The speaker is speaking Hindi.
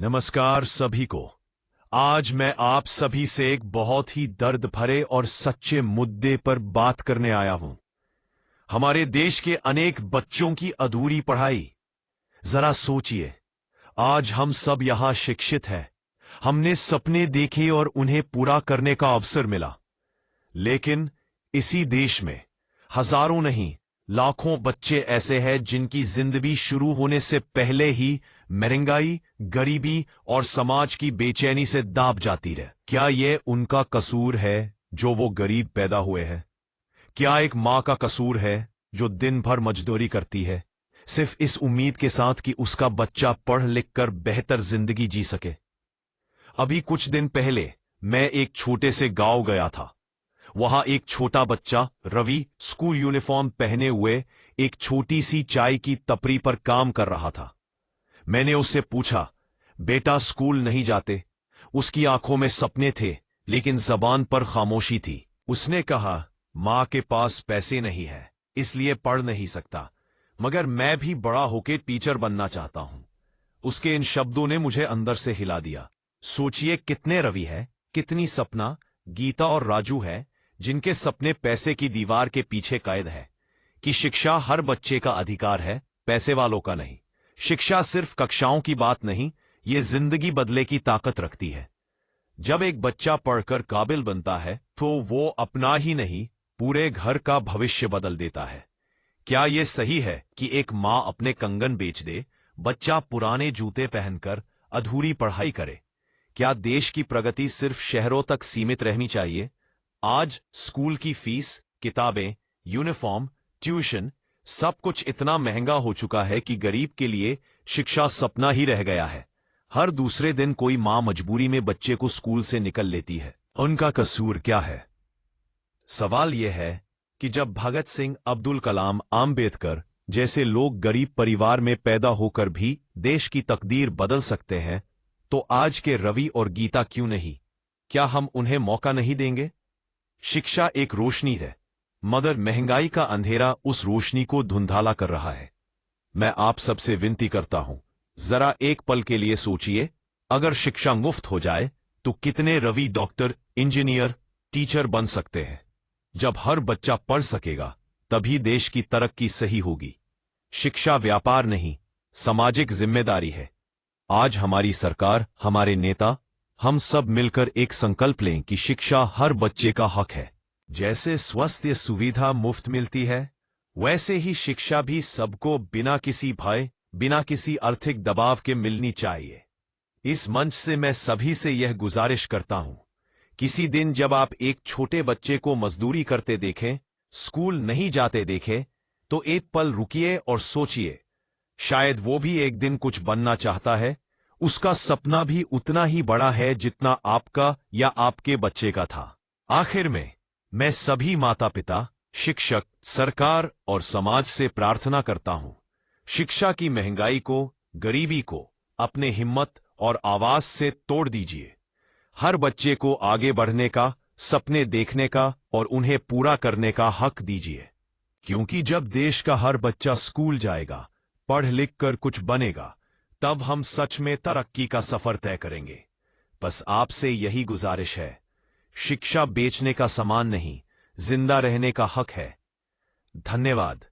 नमस्कार सभी को। आज मैं आप सभी से एक बहुत ही दर्द भरे और सच्चे मुद्दे पर बात करने आया हूं। हमारे देश के अनेक बच्चों की अधूरी पढ़ाई। जरा सोचिए, आज हम सब यहां शिक्षित हैं। हमने सपने देखे और उन्हें पूरा करने का अवसर मिला। लेकिन इसी देश में हजारों नहीं, लाखों बच्चे ऐसे हैं जिनकी जिंदगी शुरू होने से पहले ही महंगाई, गरीबी और समाज की बेचैनी से दाब जाती है। क्या यह उनका कसूर है जो वो गरीब पैदा हुए हैं? क्या एक मां का कसूर है जो दिन भर मजदूरी करती है, सिर्फ इस उम्मीद के साथ कि उसका बच्चा पढ़ लिख कर बेहतर जिंदगी जी सके? अभी कुछ दिन पहले मैं एक छोटे से गांव गया था। वहां एक छोटा बच्चा रवि स्कूल यूनिफॉर्म पहने हुए एक छोटी सी चाय की टपरी पर काम कर रहा था। मैंने उससे पूछा, बेटा स्कूल नहीं जाते? उसकी आंखों में सपने थे लेकिन जबान पर खामोशी थी। उसने कहा, मां के पास पैसे नहीं है इसलिए पढ़ नहीं सकता, मगर मैं भी बड़ा होकर टीचर बनना चाहता हूं। उसके इन शब्दों ने मुझे अंदर से हिला दिया। सोचिए, कितने रवि है, कितनी सपना, गीता और राजू है जिनके सपने पैसे की दीवार के पीछे कैद है। कि शिक्षा हर बच्चे का अधिकार है, पैसे वालों का नहीं। शिक्षा सिर्फ कक्षाओं की बात नहीं, ये जिंदगी बदले की ताकत रखती है। जब एक बच्चा पढ़कर काबिल बनता है तो वो अपना ही नहीं, पूरे घर का भविष्य बदल देता है। क्या यह सही है कि एक मां अपने कंगन बेच दे, बच्चा पुराने जूते पहनकर अधूरी पढ़ाई करे? क्या देश की प्रगति सिर्फ शहरों तक सीमित रहनी चाहिए? आज स्कूल की फीस, किताबें, यूनिफॉर्म, ट्यूशन, सब कुछ इतना महंगा हो चुका है कि गरीब के लिए शिक्षा सपना ही रह गया है। हर दूसरे दिन कोई मां मजबूरी में बच्चे को स्कूल से निकल लेती है। उनका कसूर क्या है? सवाल यह है कि जब भगत सिंह, अब्दुल कलाम, आम्बेडकर जैसे लोग गरीब परिवार में पैदा होकर भी देश की तकदीर बदल सकते हैं, तो आज के रवि और गीता क्यों नहीं? क्या हम उन्हें मौका नहीं देंगे? शिक्षा एक रोशनी है, मगर महंगाई का अंधेरा उस रोशनी को धुंधाला कर रहा है। मैं आप सबसे विनती करता हूं, जरा एक पल के लिए सोचिए, अगर शिक्षा मुफ्त हो जाए तो कितने रवि डॉक्टर, इंजीनियर, टीचर बन सकते हैं? जब हर बच्चा पढ़ सकेगा तभी देश की तरक्की सही होगी। शिक्षा व्यापार नहीं, सामाजिक जिम्मेदारी है। आज हमारी सरकार, हमारे नेता, हम सब मिलकर एक संकल्प लें कि शिक्षा हर बच्चे का हक है। जैसे स्वास्थ्य सुविधा मुफ्त मिलती है, वैसे ही शिक्षा भी सबको बिना किसी भय, बिना किसी आर्थिक दबाव के मिलनी चाहिए। इस मंच से मैं सभी से यह गुजारिश करता हूं, किसी दिन जब आप एक छोटे बच्चे को मजदूरी करते देखें, स्कूल नहीं जाते देखें, तो एक पल रुकिए और सोचिए, शायद वो भी एक दिन कुछ बनना चाहता है। उसका सपना भी उतना ही बड़ा है जितना आपका या आपके बच्चे का था। आखिर में मैं सभी माता पिता, शिक्षक, सरकार और समाज से प्रार्थना करता हूं, शिक्षा की महंगाई को, गरीबी को अपने हिम्मत और आवाज से तोड़ दीजिए। हर बच्चे को आगे बढ़ने का, सपने देखने का और उन्हें पूरा करने का हक दीजिए। क्योंकि जब देश का हर बच्चा स्कूल जाएगा, पढ़ लिख कर कुछ बनेगा, तब हम सच में तरक्की का सफर तय करेंगे। बस आपसे यही गुजारिश है, शिक्षा बेचने का सामान नहीं, जिंदा रहने का हक है। धन्यवाद।